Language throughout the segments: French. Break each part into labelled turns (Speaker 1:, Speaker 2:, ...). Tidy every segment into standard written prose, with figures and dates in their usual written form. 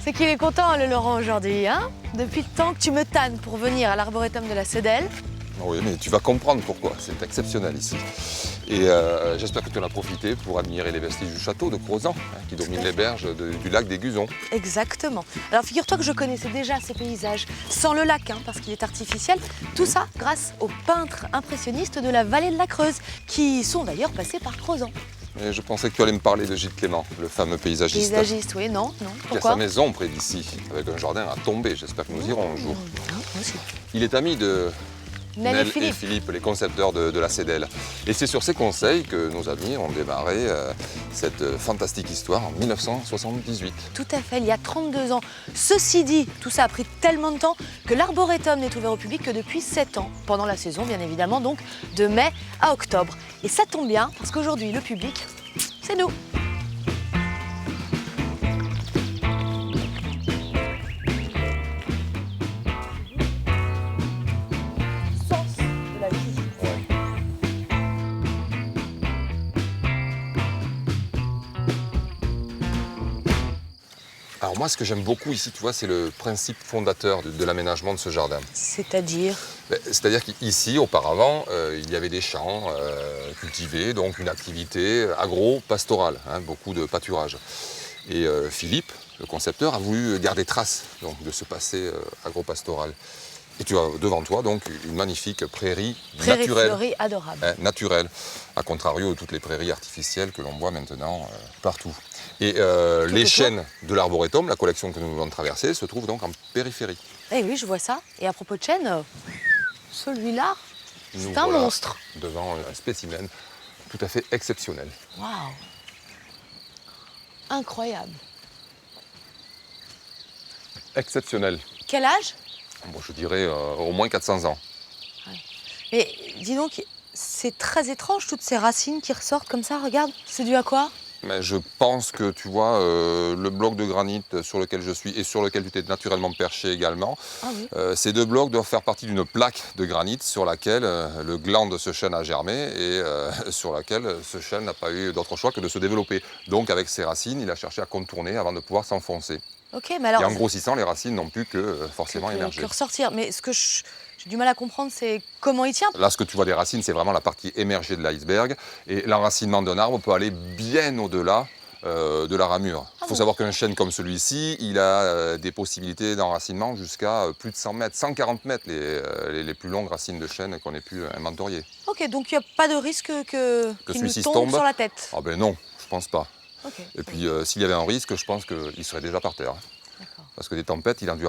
Speaker 1: C'est qu'il est content, le Laurent, aujourd'hui, hein? Depuis le temps que tu me tannes pour venir à l'arboretum de la Cédelle.
Speaker 2: Oui, mais tu vas comprendre pourquoi. C'est exceptionnel ici. Et j'espère que tu en as profité pour admirer les vestiges du château de Crozant, qui domine les berges du lac des Guzons.
Speaker 1: Exactement. Alors figure-toi que je connaissais déjà ces paysages, sans le lac, hein, parce qu'il est artificiel. Tout ça grâce aux peintres impressionnistes de la vallée de la Creuse, qui sont d'ailleurs passés par Crozant.
Speaker 2: Et je pensais que tu allais me parler de Gilles Clément, le fameux paysagiste.
Speaker 1: Paysagiste, oui, non,
Speaker 2: Qui a
Speaker 1: pourquoi?
Speaker 2: sa maison près d'ici, avec un jardin à tomber. J'espère que nous irons un jour.
Speaker 1: Moi aussi.
Speaker 2: Il est ami de
Speaker 1: Nel et
Speaker 2: et
Speaker 1: Philippe.
Speaker 2: Philippe, les concepteurs de la Cédelle. Et c'est sur ces conseils que nos amis ont démarré cette fantastique histoire en 1978.
Speaker 1: Tout à fait, il y a 32 ans. Ceci dit, tout ça a pris tellement de temps que l'arboretum n'est ouvert au public que depuis 7 ans, pendant la saison bien évidemment, donc de mai à octobre. Et ça tombe bien parce qu'aujourd'hui, le public, c'est nous. Sens de la vie.
Speaker 2: Alors moi, ce que j'aime beaucoup ici, tu vois, c'est le principe fondateur de l'aménagement de ce jardin.
Speaker 1: C'est-à-dire?
Speaker 2: C'est-à-dire qu'ici, auparavant, il y avait des champs cultivés, donc une activité agro-pastorale, hein, beaucoup de pâturage. Et Philippe, le concepteur, a voulu garder trace donc, de ce passé agro-pastoral. Et tu as devant toi donc une magnifique prairie
Speaker 1: Prairie
Speaker 2: naturelle.
Speaker 1: fleurie adorable.
Speaker 2: Hein, naturelle, à contrario de toutes les prairies artificielles que l'on voit maintenant partout. Et les
Speaker 1: autour.
Speaker 2: chênes de l'arboretum, la collection que nous venons de traverser, se trouvent donc en périphérie.
Speaker 1: Eh oui, je vois ça. Et à propos de chêne, celui-là,
Speaker 2: Nous
Speaker 1: c'est un
Speaker 2: voilà
Speaker 1: monstre.
Speaker 2: devant un spécimen tout à fait exceptionnel.
Speaker 1: Waouh! Incroyable.
Speaker 2: Exceptionnel.
Speaker 1: Quel âge?
Speaker 2: Bon, je dirais au moins 400 ans.
Speaker 1: Mais dis donc, c'est très étrange toutes ces racines qui ressortent comme ça, regarde. C'est dû à quoi?
Speaker 2: Mais je pense que, tu vois, le bloc de granit sur lequel je suis et sur lequel tu t'es naturellement perché également,
Speaker 1: Ah oui.
Speaker 2: ces deux blocs doivent faire partie d'une plaque de granit sur laquelle le gland de ce chêne a germé et sur laquelle ce chêne n'a pas eu d'autre choix que de se développer. Donc avec ses racines, il a cherché à contourner avant de pouvoir s'enfoncer.
Speaker 1: Ok, mais alors.
Speaker 2: Et en grossissant, les racines n'ont pu que forcément émerger.
Speaker 1: Que ressortir. Mais ce que j'ai du mal à comprendre, c'est comment il tient.
Speaker 2: Là, ce que tu vois des racines, c'est vraiment la partie émergée de l'iceberg. Et l'enracinement d'un arbre peut aller bien au-delà de la ramure. Il faut savoir qu'un chêne comme celui-ci, il a des possibilités d'enracinement jusqu'à plus de 100 mètres, 140 mètres, les plus longues racines de chêne qu'on ait pu inventorier.
Speaker 1: Ok, donc il n'y a pas de risque qu'il
Speaker 2: celui-ci
Speaker 1: nous tombe
Speaker 2: tombe
Speaker 1: sur la tête.
Speaker 2: Ah ben non, je pense pas.
Speaker 1: Ok.
Speaker 2: Et puis, s'il y avait un risque, je pense qu'il serait déjà par terre.
Speaker 1: D'accord.
Speaker 2: Parce que des tempêtes, il a dû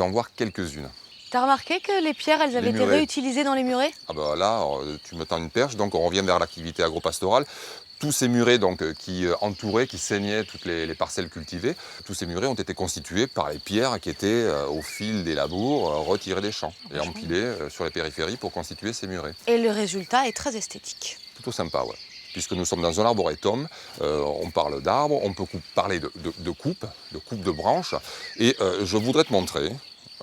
Speaker 2: en voir quelques-unes.
Speaker 1: T'as remarqué que les pierres, elles avaient été
Speaker 2: murets.
Speaker 1: réutilisées dans les murets?
Speaker 2: Ah bah là, tu me tends une perche, donc on revient vers l'activité agro-pastorale. Tous ces murets donc, qui entouraient, qui saignaient toutes les parcelles cultivées, tous ces murets ont été constitués par les pierres qui étaient au fil des labours retirées des champs et empilées sur les périphéries pour constituer ces murets.
Speaker 1: Et le résultat est très esthétique.
Speaker 2: Plutôt sympa, ouais. Puisque nous sommes dans un arboretum, on parle d'arbres, on peut parler de coupe de branches. Et je voudrais te montrer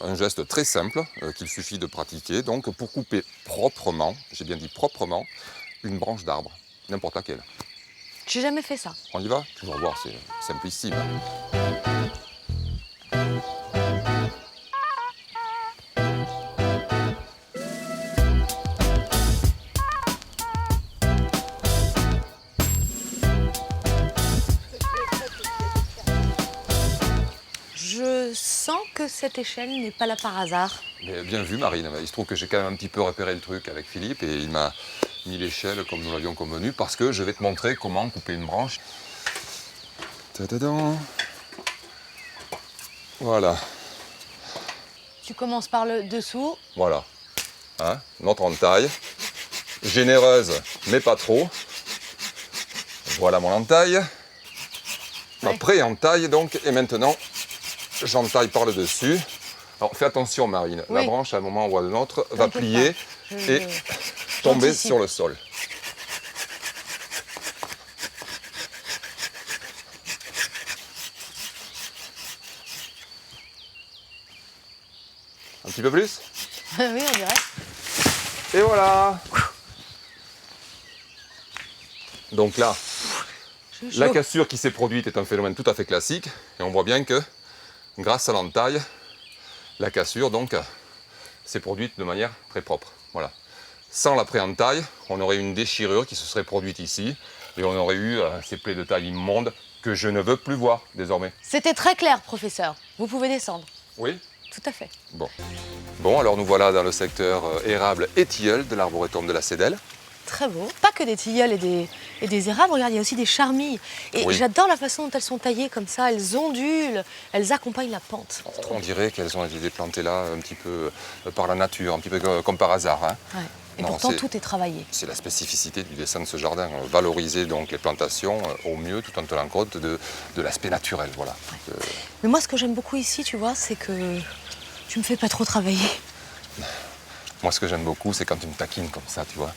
Speaker 2: un geste très simple qu'il suffit de pratiquer donc pour couper proprement, j'ai bien dit proprement, une branche d'arbre, n'importe laquelle.
Speaker 1: J'ai jamais fait ça.
Speaker 2: On y va? Tu vas voir, c'est simplissime.
Speaker 1: Je sens que cette échelle n'est pas là par hasard.
Speaker 2: Mais bien vu, Marine. Il se trouve que j'ai quand même un petit peu repéré le truc avec Philippe et il m'a mis l'échelle comme nous l'avions convenu parce que je vais te montrer comment couper une branche. Tadadam. Voilà.
Speaker 1: Tu commences par le dessous.
Speaker 2: Voilà. Hein, notre entaille. Généreuse, mais pas trop. Voilà mon entaille. Ma
Speaker 1: Ouais.
Speaker 2: pré-entaille donc. Et maintenant, j'entaille par le dessus. Alors fais attention, Marine.
Speaker 1: Oui.
Speaker 2: La branche, à un moment ou à un autre, va
Speaker 1: T'inquiète
Speaker 2: plier
Speaker 1: pas.
Speaker 2: et tomber
Speaker 1: j'anticipe.
Speaker 2: sur le sol. Un petit peu plus?
Speaker 1: Oui, on dirait.
Speaker 2: Et voilà. Donc là,
Speaker 1: Je suis
Speaker 2: la
Speaker 1: chaud.
Speaker 2: cassure qui s'est produite est un phénomène tout à fait classique. Et on voit bien que grâce à l'entaille, la cassure donc s'est produite de manière très propre. Voilà. Sans la pré-entaille, on aurait eu une déchirure qui se serait produite ici et on aurait eu ces plaies de taille immonde que je ne veux plus voir désormais.
Speaker 1: C'était très clair, professeur. Vous pouvez descendre.
Speaker 2: Oui?
Speaker 1: Tout à fait.
Speaker 2: Bon, alors nous voilà dans le secteur érable et tilleul de l'arboretum de la Cédelle.
Speaker 1: Très beau. Pas que des tilleuls et des érables, regarde, il y a aussi des charmilles. Et
Speaker 2: Oui.
Speaker 1: j'adore la façon dont elles sont taillées comme ça, elles ondulent, elles accompagnent la pente.
Speaker 2: On dirait qu'elles ont été plantées là un petit peu par la nature, un petit peu comme par hasard. Hein.
Speaker 1: Ouais. Et
Speaker 2: Non,
Speaker 1: pourtant,
Speaker 2: c'est-
Speaker 1: tout est travaillé.
Speaker 2: C'est la spécificité du dessin de ce jardin, valoriser donc les plantations au mieux tout en tenant compte de l'aspect naturel. Voilà.
Speaker 1: Mais moi, ce que j'aime beaucoup ici, tu vois, c'est que tu me fais pas trop travailler.
Speaker 2: Moi, ce que j'aime beaucoup, c'est quand tu me taquines comme ça, tu vois.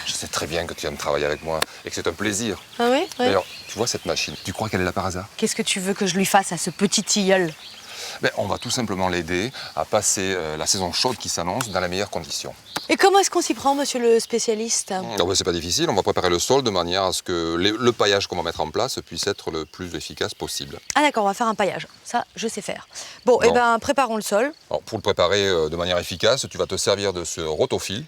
Speaker 2: Je sais très bien que tu aimes travailler avec moi et que c'est un plaisir.
Speaker 1: Ah oui?
Speaker 2: D'ailleurs, tu vois cette machine, tu crois qu'elle est là par hasard?
Speaker 1: Qu'est-ce que tu veux que je lui fasse à ce petit tilleul?
Speaker 2: Ben, on va tout simplement l'aider à passer la saison chaude qui s'annonce dans les meilleures conditions.
Speaker 1: Et comment est-ce qu'on s'y prend, monsieur le spécialiste?
Speaker 2: Ah ben, c'est pas difficile, on va préparer le sol de manière à ce que le paillage qu'on va mettre en place puisse être le plus efficace possible.
Speaker 1: Ah d'accord, on va faire un paillage. Ça, je sais faire. Bon, eh ben, préparons le sol.
Speaker 2: Alors, pour le préparer de manière efficace, tu vas te servir de ce rotofil.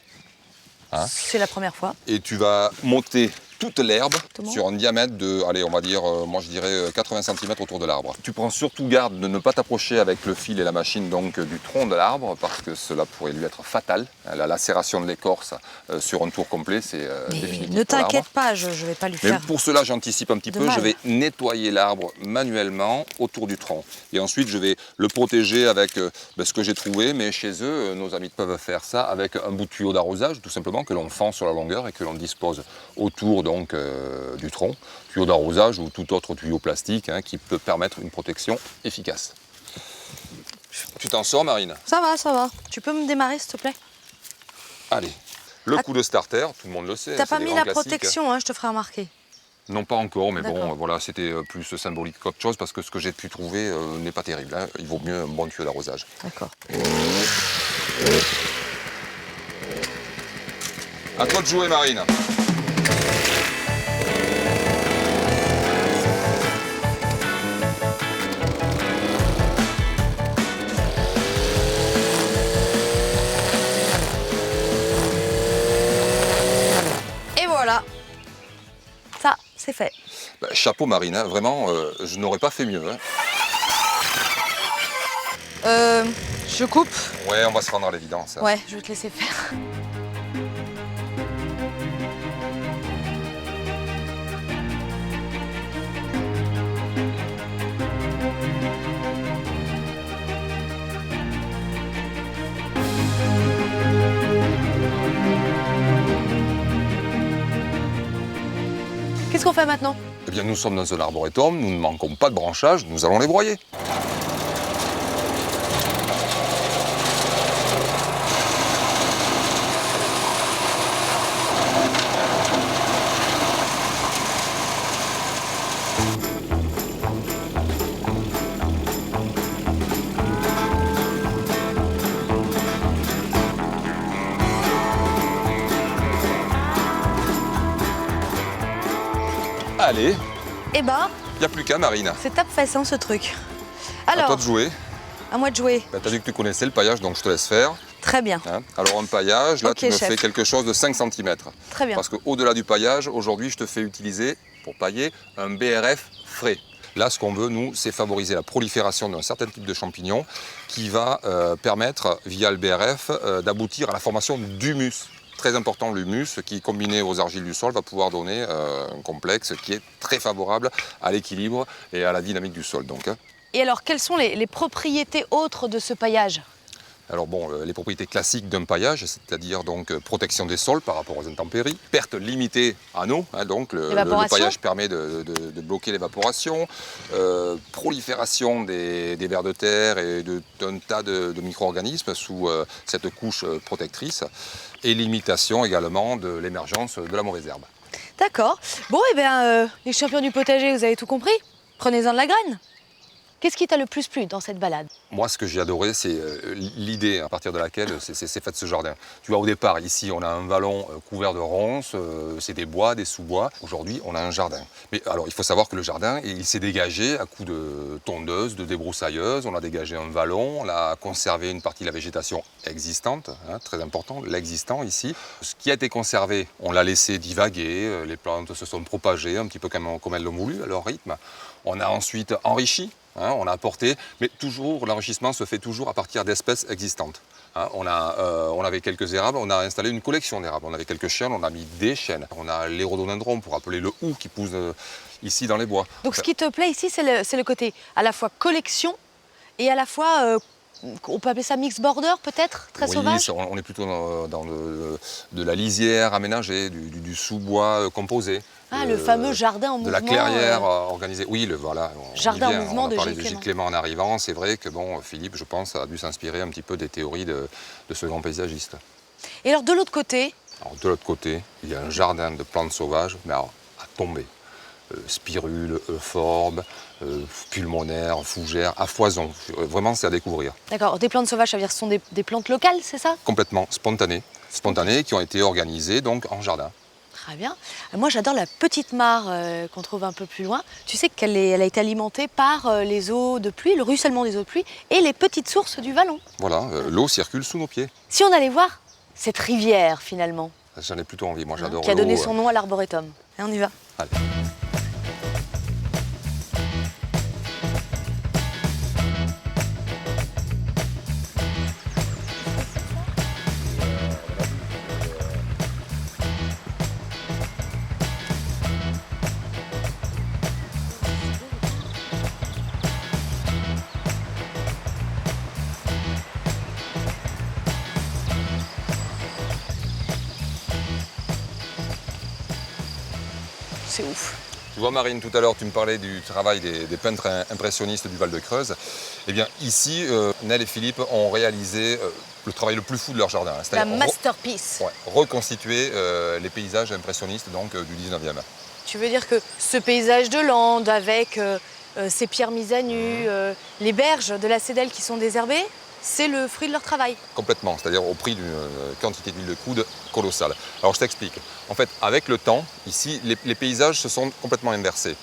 Speaker 2: Hein.
Speaker 1: C'est la première fois.
Speaker 2: Et tu vas monter toute l'herbe
Speaker 1: Comment?
Speaker 2: sur un diamètre de, allez, on va dire, moi je dirais 80 cm autour de l'arbre. Tu prends surtout garde de ne pas t'approcher avec le fil et la machine donc du tronc de l'arbre parce que cela pourrait lui être fatal. La lacération de l'écorce sur un tour complet, c'est
Speaker 1: Mais
Speaker 2: définitif
Speaker 1: ne
Speaker 2: pour l'arbre.
Speaker 1: t'inquiète pas, je vais pas lui
Speaker 2: Mais
Speaker 1: faire.
Speaker 2: pour cela, j'anticipe un petit
Speaker 1: de
Speaker 2: peu,
Speaker 1: mal.
Speaker 2: je vais nettoyer l'arbre manuellement autour du tronc. Et ensuite, je vais le protéger avec ce que j'ai trouvé, mais chez eux, nos amis peuvent faire ça avec un bout de tuyau d'arrosage, tout simplement, que l'on fend sur la longueur et que l'on dispose autour donc, du tronc. Tuyau d'arrosage ou tout autre tuyau plastique qui peut permettre une protection efficace. Tu t'en sors, Marine?
Speaker 1: Ça va, ça va. Tu peux me démarrer, s'il te plaît?
Speaker 2: Allez, le coup de starter, tout le monde le sait.
Speaker 1: T'as
Speaker 2: c'est
Speaker 1: pas
Speaker 2: des
Speaker 1: mis
Speaker 2: grands
Speaker 1: la
Speaker 2: classiques.
Speaker 1: protection, hein, je te ferai remarquer.
Speaker 2: Non, pas encore, mais bon,
Speaker 1: D'accord.
Speaker 2: voilà, c'était plus symbolique qu'autre chose parce que ce que j'ai pu trouver n'est pas terrible. Hein. Il vaut mieux un bon tuyau d'arrosage.
Speaker 1: D'accord.
Speaker 2: À toi de jouer, Marine.
Speaker 1: Et voilà. Ça, c'est fait.
Speaker 2: Bah, chapeau, Marine, hein. Vraiment, je n'aurais pas fait mieux. Hein.
Speaker 1: Je coupe.
Speaker 2: Ouais, on va se rendre à l'évidence. Hein.
Speaker 1: Ouais, je vais te laisser faire. Qu'est-ce qu'on fait maintenant?
Speaker 2: Eh bien, nous sommes dans un arboretum, nous ne manquons pas de branchages, nous allons les broyer. Allez,
Speaker 1: Eh ben,
Speaker 2: il n'y a plus qu'à, Marine.
Speaker 1: c'est tape facile ce truc.
Speaker 2: À toi
Speaker 1: Alors,
Speaker 2: de jouer.
Speaker 1: à moi de jouer.
Speaker 2: Bah, tu as dit que tu connaissais le paillage, donc je te laisse faire.
Speaker 1: Très bien,
Speaker 2: Hein. Alors, un paillage, là,
Speaker 1: Ok,
Speaker 2: tu me
Speaker 1: chef.
Speaker 2: fais quelque chose de 5 cm.
Speaker 1: très bien.
Speaker 2: Parce qu'au-delà du paillage, aujourd'hui, je te fais utiliser, pour pailler, un BRF frais. Là, ce qu'on veut, nous, c'est favoriser la prolifération d'un certain type de champignons qui va permettre, via le BRF, d'aboutir à la formation d'humus. Très important, l'humus, qui, combiné aux argiles du sol, va pouvoir donner un complexe qui est très favorable à l'équilibre et à la dynamique du sol. Donc, hein.
Speaker 1: Et alors, quelles sont les propriétés autres de ce paillage?
Speaker 2: Alors bon, les propriétés classiques d'un paillage, c'est-à-dire donc protection des sols par rapport aux intempéries, perte limitée en eau, hein, donc le
Speaker 1: Évaporation.
Speaker 2: paillage permet de bloquer l'évaporation, prolifération des vers de terre et d'un tas de micro-organismes sous cette couche protectrice, et limitation également de l'émergence de la mauvaise herbe.
Speaker 1: D'accord. Bon, eh bien, les champions du potager, vous avez tout compris? Prenez-en de la graine. Qu'est-ce qui t'a le plus plu dans cette balade?
Speaker 2: Moi, ce que j'ai adoré, c'est l'idée à partir de laquelle c'est fait ce jardin. Tu vois, au départ, ici, on a un vallon couvert de ronces, c'est des bois, des sous-bois. Aujourd'hui, on a un jardin. Mais alors, il faut savoir que le jardin, il s'est dégagé à coups de tondeuse, de débroussailleuse. On a dégagé un vallon, on a conservé une partie de la végétation existante, hein, très important, l'existant ici. Ce qui a été conservé, on l'a laissé divaguer, les plantes se sont propagées un petit peu comme elles l'ont voulu, à leur rythme. On a ensuite enrichi. Hein, on a apporté, mais toujours, l'enrichissement se fait toujours à partir d'espèces existantes. Hein, on avait quelques érables, on a installé une collection d'érables. On avait quelques chênes, on a mis des chênes. On a les rhododendrons pour appeler le hou qui pousse ici dans les bois.
Speaker 1: Donc ce qui te plaît ici, c'est le côté à la fois collection et à la fois, on peut appeler ça mix border peut-être, très sauvage?
Speaker 2: Oui, on est plutôt dans de la lisière aménagée, du sous-bois composé.
Speaker 1: Ah, le fameux jardin en mouvement.
Speaker 2: De la clairière organisée. Oui, voilà.
Speaker 1: Jardin en mouvement
Speaker 2: on a
Speaker 1: de
Speaker 2: parlé
Speaker 1: Gilles
Speaker 2: de Gilles Clément en arrivant. C'est vrai que bon, Philippe, je pense, a dû s'inspirer un petit peu des théories de ce grand paysagiste.
Speaker 1: Et alors de l'autre côté?
Speaker 2: Alors, de l'autre côté, il y a un jardin de plantes sauvages, mais alors, à tomber. Spirules, euphorbes, pulmonaires, fougères, à foison. Vraiment, c'est à découvrir.
Speaker 1: D'accord, des plantes sauvages, ça veut dire que ce sont des plantes locales, c'est ça?
Speaker 2: Complètement spontanées, qui ont été organisées donc en jardin.
Speaker 1: Très bien. Moi, j'adore la petite mare qu'on trouve un peu plus loin. Tu sais qu'elle a été alimentée par les eaux de pluie, le ruissellement des eaux de pluie et les petites sources du vallon.
Speaker 2: Voilà, l'eau circule sous nos pieds.
Speaker 1: Si on allait voir cette rivière, finalement,
Speaker 2: J'en ai plutôt envie, moi j'adore
Speaker 1: qui a donné
Speaker 2: l'eau.
Speaker 1: son nom à l'arboretum. Et on y va.
Speaker 2: Allez.
Speaker 1: C'est ouf.
Speaker 2: Tu vois Marine, tout à l'heure tu me parlais du travail des peintres impressionnistes du Val-de-Creuse. Eh bien ici, Nel et Philippe ont réalisé le travail le plus fou de leur jardin.
Speaker 1: La masterpiece.
Speaker 2: Reconstituer les paysages impressionnistes donc, du 19e.
Speaker 1: Tu veux dire que ce paysage de lande avec ces pierres mises à nu, les berges de la Cédelle qui sont désherbées, c'est le fruit de leur travail.
Speaker 2: Complètement, c'est-à-dire au prix d'une quantité d'huile de coude colossale. Alors je t'explique. En fait, avec le temps, ici, les paysages se sont complètement inversés.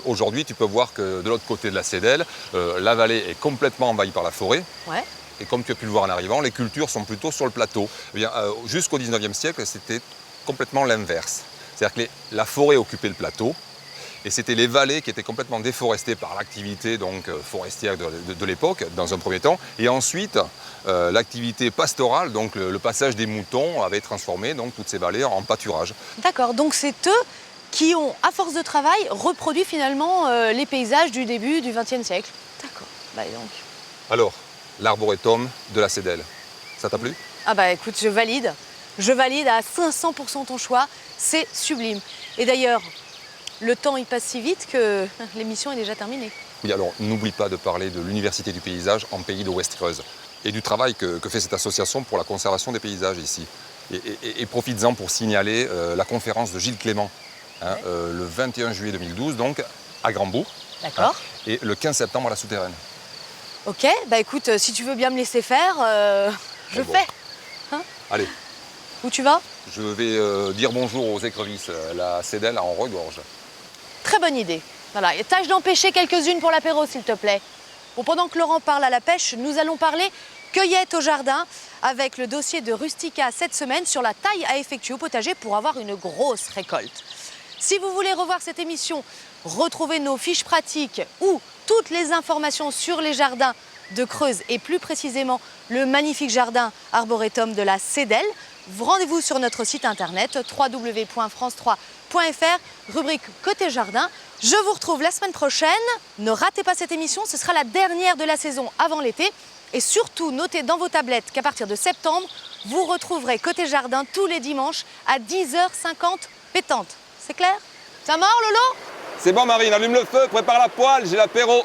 Speaker 2: Aujourd'hui, tu peux voir que de l'autre côté de la Cédelle, la vallée est complètement envahie par la forêt.
Speaker 1: Ouais.
Speaker 2: Et comme tu as pu le voir en arrivant, les cultures sont plutôt sur le plateau. Eh bien, jusqu'au 19e siècle, c'était complètement l'inverse. C'est-à-dire que la forêt occupait le plateau. Et c'était les vallées qui étaient complètement déforestées par l'activité forestière de l'époque, dans un premier temps. Et ensuite, l'activité pastorale, donc le passage des moutons, avait transformé donc, toutes ces vallées en pâturage.
Speaker 1: D'accord, donc c'est eux qui ont, à force de travail, reproduit finalement les paysages du début du XXe siècle. D'accord, bah et donc.
Speaker 2: Alors, l'arboretum de la Cédelle, ça t'a plu?
Speaker 1: Ah bah écoute, je valide à 500% ton choix, c'est sublime. Et d'ailleurs, le temps il passe si vite que l'émission est déjà terminée.
Speaker 2: Oui, alors n'oublie pas de parler de l'Université du paysage en pays de Ouest-Creuse et du travail que fait cette association pour la conservation des paysages ici. Et profites-en pour signaler la conférence de Gilles Clément, hein, le 21 juillet 2012, donc à Grandbourg.
Speaker 1: D'accord.
Speaker 2: Et le 15 septembre à la Souterraine.
Speaker 1: Ok, bah écoute, si tu veux bien me laisser faire, je fais. Hein?
Speaker 2: Allez.
Speaker 1: Où tu vas?
Speaker 2: Je vais dire bonjour aux écrevisses. La Cédelle en regorge.
Speaker 1: Très bonne idée. Voilà, et tâche d'empêcher quelques-unes pour l'apéro, s'il te plaît. Bon, pendant que Laurent parle à la pêche, nous allons parler cueillette au jardin avec le dossier de Rustica cette semaine sur la taille à effectuer au potager pour avoir une grosse récolte. Si vous voulez revoir cette émission, retrouver nos fiches pratiques ou toutes les informations sur les jardins de Creuse et plus précisément le magnifique jardin arboretum de la Cédelle, rendez-vous sur notre site internet www.france3.fr, rubrique Côté Jardin. Je vous retrouve la semaine prochaine. Ne ratez pas cette émission, ce sera la dernière de la saison avant l'été. Et surtout, notez dans vos tablettes qu'à partir de septembre, vous retrouverez Côté Jardin tous les dimanches à 10h50 pétante. C'est clair? Ça mord, Lolo?
Speaker 2: C'est bon Marine, allume le feu, prépare la poêle, j'ai l'apéro.